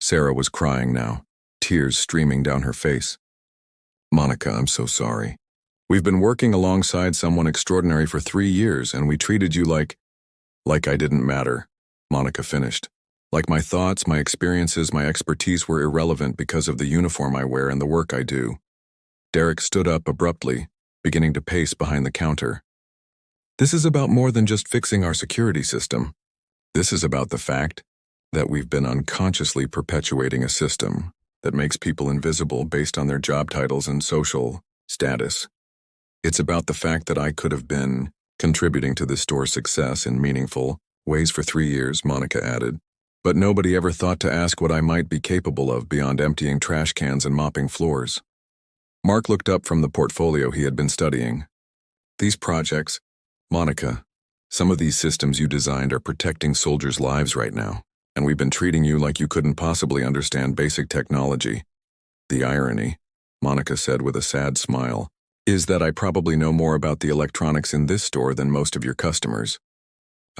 Sarah was crying now, tears streaming down her face. Monica, I'm so sorry. We've been working alongside someone extraordinary for 3 years, and we treated you like I didn't matter, Monica finished. Like my thoughts, my experiences, my expertise were irrelevant because of the uniform I wear and the work I do. Derek stood up abruptly, beginning to pace behind the counter. This is about more than just fixing our security system. This is about the fact that we've been unconsciously perpetuating a system that makes people invisible based on their job titles and social status. It's about the fact that I could have been contributing to this store's success in meaningful ways for 3 years, Monica added. But nobody ever thought to ask what I might be capable of beyond emptying trash cans and mopping floors. Mark looked up from the portfolio he had been studying. These projects, Monica, some of these systems you designed are protecting soldiers' lives right now, and we've been treating you like you couldn't possibly understand basic technology. The irony, Monica said with a sad smile, is that I probably know more about the electronics in this store than most of your customers.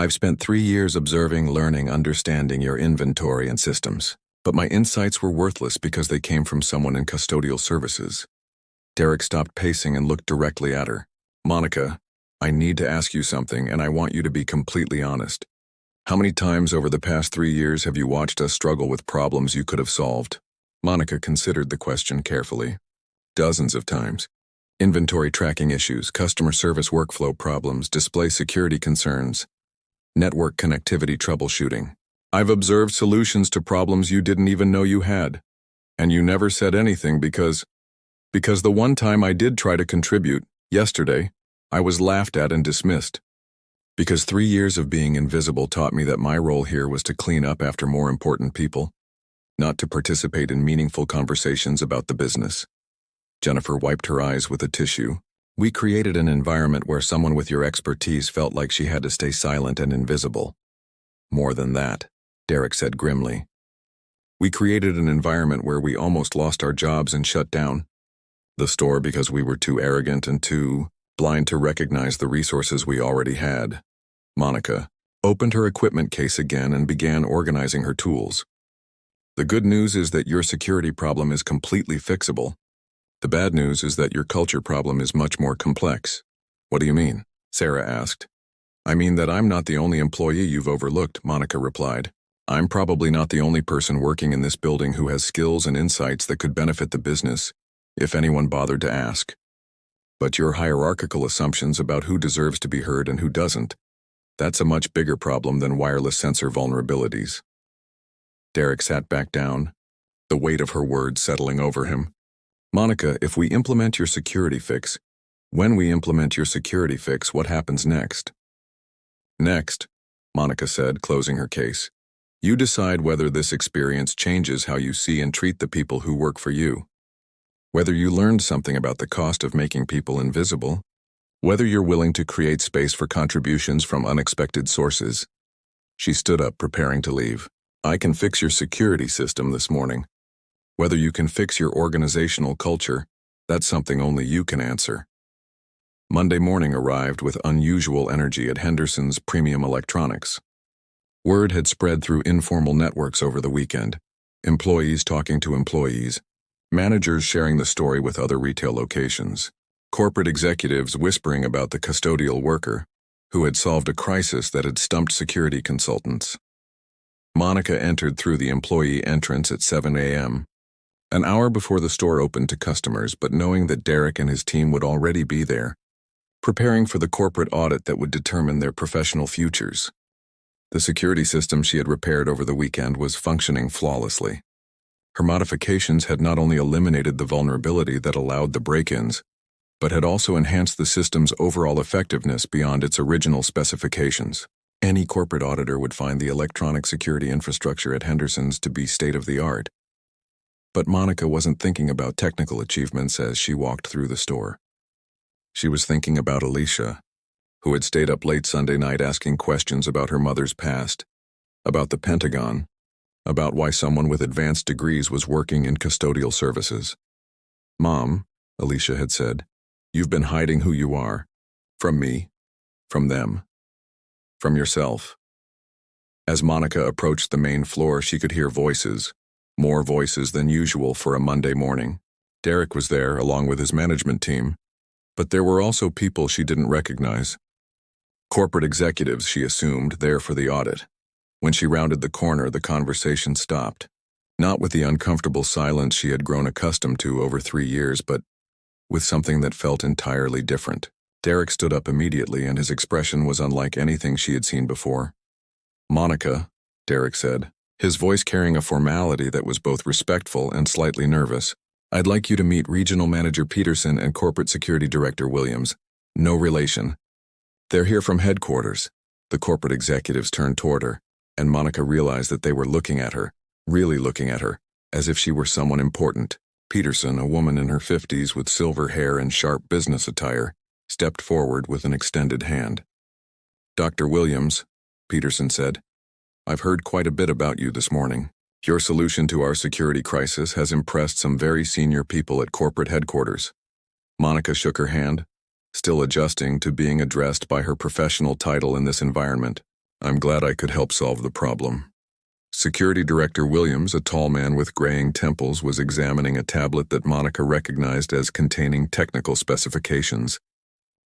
I've spent 3 years observing, learning, understanding your inventory and systems, but my insights were worthless because they came from someone in custodial services. Derek stopped pacing and looked directly at her. Monica, I need to ask you something, and I want you to be completely honest. How many times over the past 3 years have you watched us struggle with problems you could have solved? Monica considered the question carefully. Dozens of times. Inventory tracking issues, customer service workflow problems, display security concerns, network connectivity troubleshooting. I've observed solutions to problems you didn't even know you had. And you never said anything because the one time I did try to contribute, yesterday, I was laughed at and dismissed. Because 3 years of being invisible taught me that my role here was to clean up after more important people, not to participate in meaningful conversations about the business. Jennifer wiped her eyes with a tissue. We created an environment where someone with your expertise felt like she had to stay silent and invisible. More than that, Derek said grimly. We created an environment where we almost lost our jobs and shut down the store because we were too arrogant and too blind to recognize the resources we already had. Monica opened her equipment case again and began organizing her tools. The good news is that your security problem is completely fixable. The bad news is that your culture problem is much more complex. What do you mean? Sarah asked. I mean that I'm not the only employee you've overlooked, Monica replied. I'm probably not the only person working in this building who has skills and insights that could benefit the business, if anyone bothered to ask. But your hierarchical assumptions about who deserves to be heard and who doesn't, that's a much bigger problem than wireless sensor vulnerabilities. Derek sat back down, the weight of her words settling over him. Monica, if we implement your security fix, when we implement your security fix, what happens next? Next, Monica said, closing her case, you decide whether this experience changes how you see and treat the people who work for you. Whether you learned something about the cost of making people invisible, whether you're willing to create space for contributions from unexpected sources. She stood up, preparing to leave. I can fix your security system this morning. Whether you can fix your organizational culture, that's something only you can answer. Monday morning arrived with unusual energy at Henderson's Premium Electronics. Word had spread through informal networks over the weekend, employees talking to employees, managers sharing the story with other retail locations, corporate executives whispering about the custodial worker who had solved a crisis that had stumped security consultants. Monica entered through the employee entrance at 7 a.m., an hour before the store opened to customers, but knowing that Derek and his team would already be there, preparing for the corporate audit that would determine their professional futures. The security system she had repaired over the weekend was functioning flawlessly. Her modifications had not only eliminated the vulnerability that allowed the break-ins, but had also enhanced the system's overall effectiveness beyond its original specifications. Any corporate auditor would find the electronic security infrastructure at Henderson's to be state-of-the-art. But Monica wasn't thinking about technical achievements as she walked through the store. She was thinking about Alicia, who had stayed up late Sunday night asking questions about her mother's past, about the Pentagon, about why someone with advanced degrees was working in custodial services. "Mom," Alicia had said, "you've been hiding who you are. From me, from them, from yourself." As Monica approached the main floor, she could hear voices, more voices than usual for a Monday morning. Derek was there, along with his management team, but there were also people she didn't recognize. Corporate executives, she assumed, there for the audit. When she rounded the corner, the conversation stopped. Not with the uncomfortable silence she had grown accustomed to over 3 years, but with something that felt entirely different. Derek stood up immediately, and his expression was unlike anything she had seen before. "Monica," Derek said, his voice carrying a formality that was both respectful and slightly nervous, "I'd like you to meet Regional Manager Peterson and Corporate Security Director Williams. No relation. They're here from headquarters." The corporate executives turned toward her, and Monica realized that they were looking at her, really looking at her, as if she were someone important. Peterson, a woman in her 50s with silver hair and sharp business attire, stepped forward with an extended hand. "Dr. Williams," Peterson said, "I've heard quite a bit about you this morning. Your solution to our security crisis has impressed some very senior people at corporate headquarters." Monica shook her hand, still adjusting to being addressed by her professional title in this environment. "I'm glad I could help solve the problem." Security Director Williams, a tall man with graying temples, was examining a tablet that Monica recognized as containing technical specifications.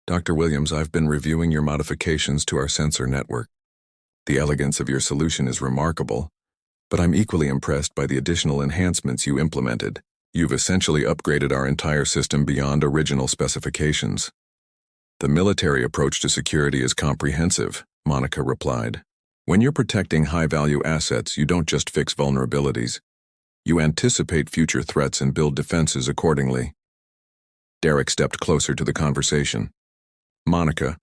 "Dr. Williams, I've been reviewing your modifications to our sensor network. The elegance of your solution is remarkable, but I'm equally impressed by the additional enhancements you implemented. You've essentially upgraded our entire system beyond original specifications." "The military approach to security is comprehensive," Monica replied. "When you're protecting high-value assets, you don't just fix vulnerabilities. You anticipate future threats and build defenses accordingly." Derek stepped closer to the conversation. "Monica,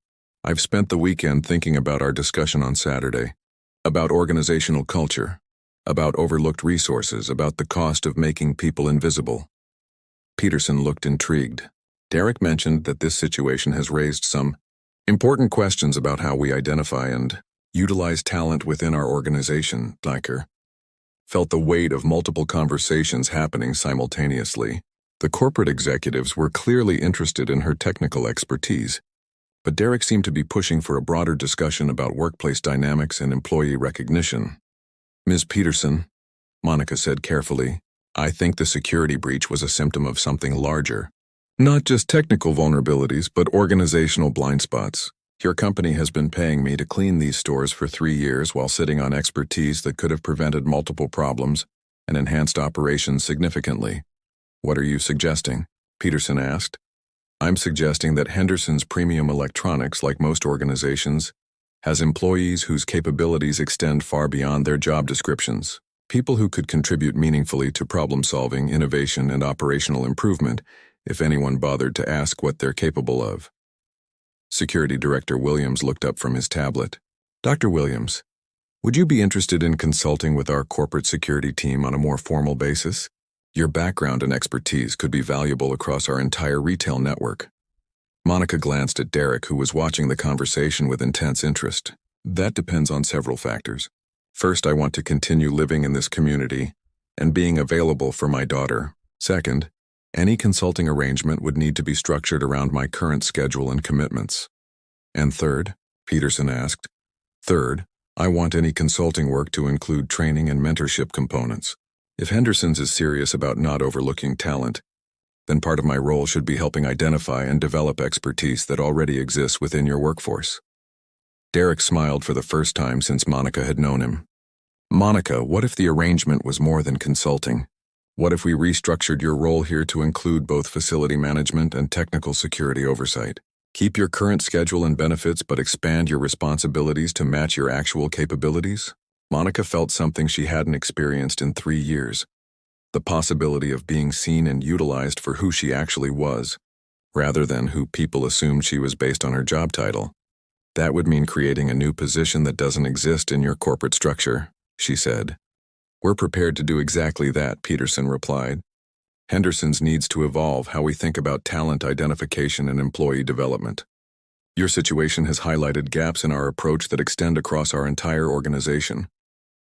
I've spent the weekend thinking about our discussion on Saturday, about organizational culture, about overlooked resources, about the cost of making people invisible." Peterson looked intrigued. Derek mentioned that this situation has raised some important questions about how we identify and utilize talent within our organization. Diker felt the weight of multiple conversations happening simultaneously. The corporate executives were clearly interested in her technical expertise, but Derek seemed to be pushing for a broader discussion about workplace dynamics and employee recognition. "Ms. Peterson," Monica said carefully, "I think the security breach was a symptom of something larger. Not just technical vulnerabilities, but organizational blind spots. Your company has been paying me to clean these stores for 3 years while sitting on expertise that could have prevented multiple problems and enhanced operations significantly. What are you suggesting?" Peterson asked. "I'm suggesting that Henderson's Premium Electronics, like most organizations, has employees whose capabilities extend far beyond their job descriptions. People who could contribute meaningfully to problem-solving, innovation, and operational improvement if anyone bothered to ask what they're capable of." Security Director Williams looked up from his tablet. "Dr. Williams, would you be interested in consulting with our corporate security team on a more formal basis? Your background and expertise could be valuable across our entire retail network." Monica glanced at Derek, who was watching the conversation with intense interest. "That depends on several factors. First, I want to continue living in this community and being available for my daughter. Second, any consulting arrangement would need to be structured around my current schedule and commitments. And third," Peterson asked, "third, I want any consulting work to include training and mentorship components. If Henderson's is serious about not overlooking talent, then part of my role should be helping identify and develop expertise that already exists within your workforce." Derek smiled for the first time since Monica had known him. "Monica, what if the arrangement was more than consulting? What if we restructured your role here to include both facility management and technical security oversight? Keep your current schedule and benefits, but expand your responsibilities to match your actual capabilities?" Monica felt something she hadn't experienced in 3 years. The possibility of being seen and utilized for who she actually was, rather than who people assumed she was based on her job title. That would mean creating a new position that doesn't exist in your corporate structure, she said. We're prepared to do exactly that, Peterson replied. Henderson's needs to evolve how we think about talent identification and employee development. Your situation has highlighted gaps in our approach that extend across our entire organization.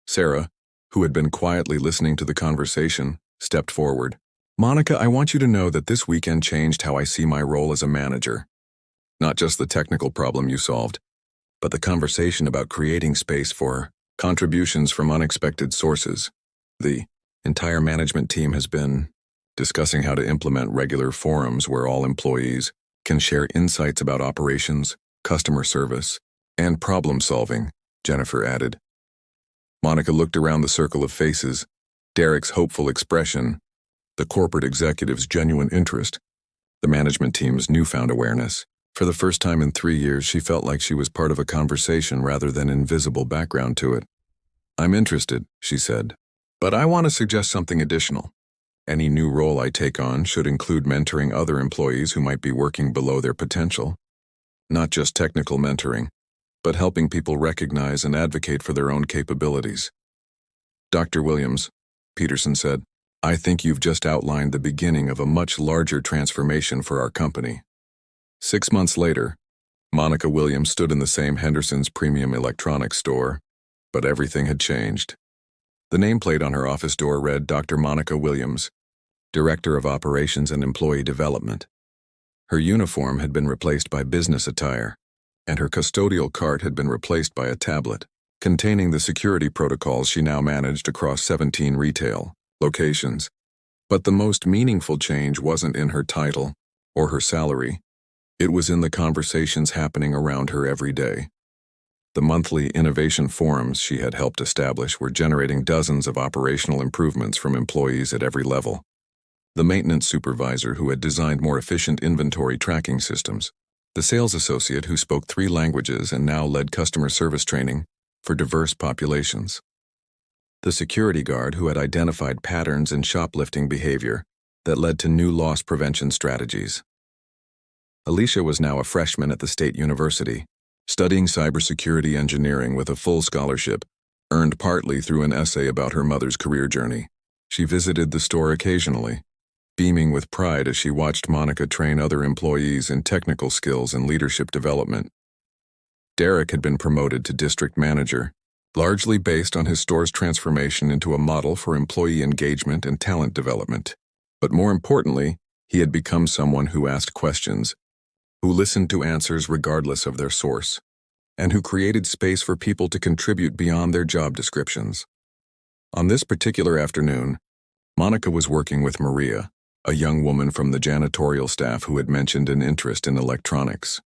Sarah, who had been quietly listening to the conversation, stepped forward. Monica, I want you to know that this weekend changed how I see my role as a manager. Not just the technical problem you solved, but the conversation about creating space for contributions from unexpected sources. The entire management team has been discussing how to implement regular forums where all employees can share insights about operations, customer service, and problem solving, Jennifer added. Monica looked around the circle of faces, Derek's hopeful expression, the corporate executive's genuine interest, the management team's newfound awareness. For the first time in 3 years, she felt like she was part of a conversation rather than invisible background to it. I'm interested, she said, but I want to suggest something additional. Any new role I take on should include mentoring other employees who might be working below their potential. Not just technical mentoring, but helping people recognize and advocate for their own capabilities. Dr. Williams, Peterson said, I think you've just outlined the beginning of a much larger transformation for our company. 6 months later, Monica Williams stood in the same Henderson's premium electronics store, but everything had changed. The nameplate on her office door read Dr. Monica Williams, Director of Operations and Employee Development. Her uniform had been replaced by business attire, and her custodial cart had been replaced by a tablet containing the security protocols she now managed across 17 retail locations. But the most meaningful change wasn't in her title or her salary. It was in the conversations happening around her every day. The monthly innovation forums she had helped establish were generating dozens of operational improvements from employees at every level. The maintenance supervisor who had designed more efficient inventory tracking systems, the sales associate who spoke 3 languages and now led customer service training for diverse populations, the security guard who had identified patterns in shoplifting behavior that led to new loss prevention strategies. Alicia was now a freshman at the State University, studying cybersecurity engineering with a full scholarship, earned partly through an essay about her mother's career journey. She visited the store occasionally, beaming with pride as she watched Monica train other employees in technical skills and leadership development. Derek had been promoted to district manager, largely based on his store's transformation into a model for employee engagement and talent development. But more importantly, he had become someone who asked questions, who listened to answers regardless of their source, and who created space for people to contribute beyond their job descriptions. On this particular afternoon, Monica was working with Maria, a young woman from the janitorial staff who had mentioned an interest in electronics.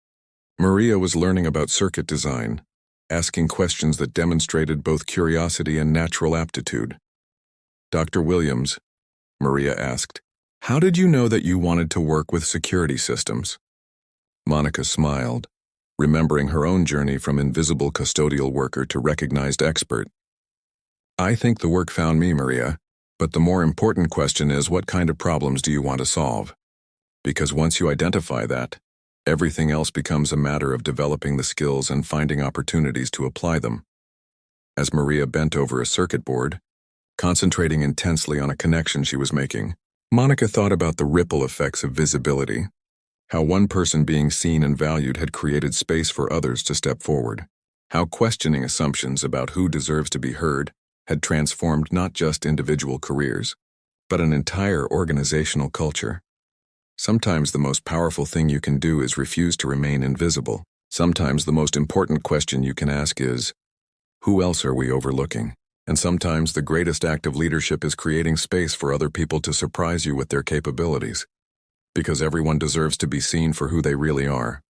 Maria was learning about circuit design, asking questions that demonstrated both curiosity and natural aptitude. Dr. Williams, Maria asked, how did you know that you wanted to work with security systems? Monica smiled, remembering her own journey from invisible custodial worker to recognized expert. I think the work found me, Maria, but the more important question is, what kind of problems do you want to solve? Because once you identify that, everything else becomes a matter of developing the skills and finding opportunities to apply them. As Maria bent over a circuit board, concentrating intensely on a connection she was making, Monica thought about the ripple effects of visibility, how one person being seen and valued had created space for others to step forward, how questioning assumptions about who deserves to be heard had transformed not just individual careers, but an entire organizational culture. Sometimes the most powerful thing you can do is refuse to remain invisible. Sometimes the most important question you can ask is, who else are we overlooking? And sometimes the greatest act of leadership is creating space for other people to surprise you with their capabilities. Because everyone deserves to be seen for who they really are.